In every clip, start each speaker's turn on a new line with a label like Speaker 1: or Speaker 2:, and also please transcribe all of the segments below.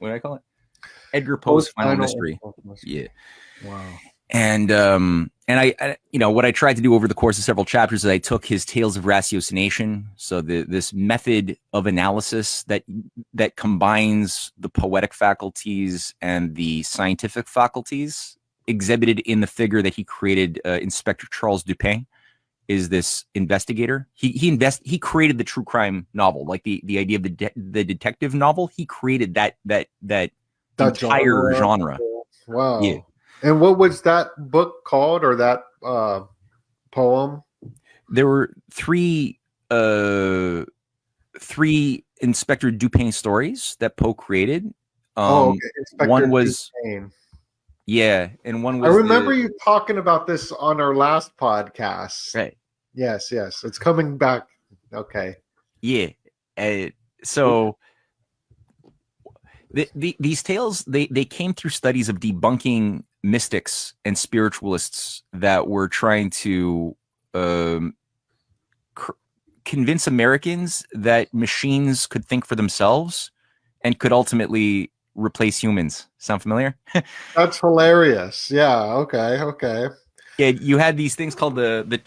Speaker 1: what do I call it? Edgar Poe's
Speaker 2: Poe's
Speaker 1: Final Mystery. Yeah.
Speaker 2: Wow.
Speaker 1: And I, what I tried to do over the course of several chapters is I took his Tales of Ratiocination, so this method of analysis that combines the poetic faculties and the scientific faculties, exhibited in the figure that he created. Inspector Charles Dupin is this investigator. He created the true crime novel, like the idea of the detective novel. He created that entire genre.
Speaker 2: Wow.
Speaker 1: Yeah.
Speaker 2: And what was that book called, or that poem?
Speaker 1: There were three Inspector Dupin stories that Poe created.
Speaker 2: Okay. Inspector
Speaker 1: One was
Speaker 2: Dupin.
Speaker 1: and one
Speaker 2: I
Speaker 1: was
Speaker 2: remember you talking about this on our last podcast.
Speaker 1: right.
Speaker 2: Yes, it's coming back. Okay.
Speaker 1: Yeah. So these tales they came through studies of debunking mystics and spiritualists that were trying to convince Americans that machines could think for themselves and could ultimately replace humans. Sound familiar?
Speaker 2: That's hilarious. Yeah. Okay.
Speaker 1: Yeah, you had these things called the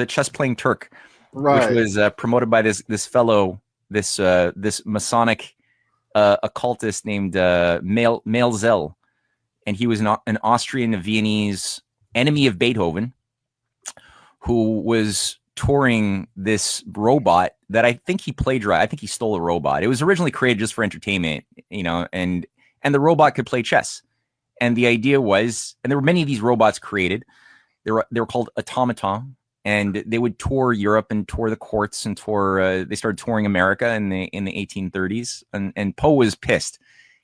Speaker 1: chess playing Turk,
Speaker 2: Right.
Speaker 1: which was promoted by this fellow, this Masonic occultist named Maelzel, and he was an Austrian Viennese enemy of Beethoven, who was touring this robot that I think he plagiarized. I think he stole a robot. It was originally created just for entertainment, and the robot could play chess. And the idea was, and there were many of these robots created. They were called Automaton, and they would tour Europe and tour the courts and tour. They started touring America in the 1830s, and Poe was pissed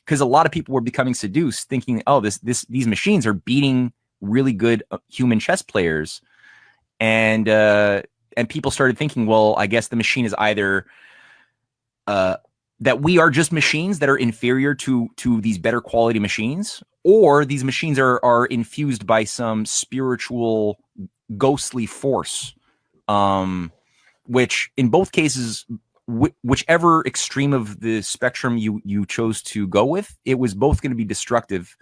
Speaker 1: because a lot of people were becoming seduced, thinking, "Oh, these machines are beating really good human chess players," and people started thinking, well, I guess the machine is either that we are just machines that are inferior to these better quality machines, or these machines are infused by some spiritual ghostly force, which in both cases, whichever extreme of the spectrum you chose to go with, it was both going to be destructive.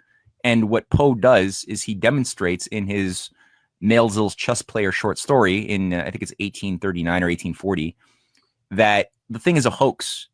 Speaker 1: And what Poe does is he demonstrates in his Maelzel's chess player short story in I think it's 1839 or 1840, that the thing is a hoax.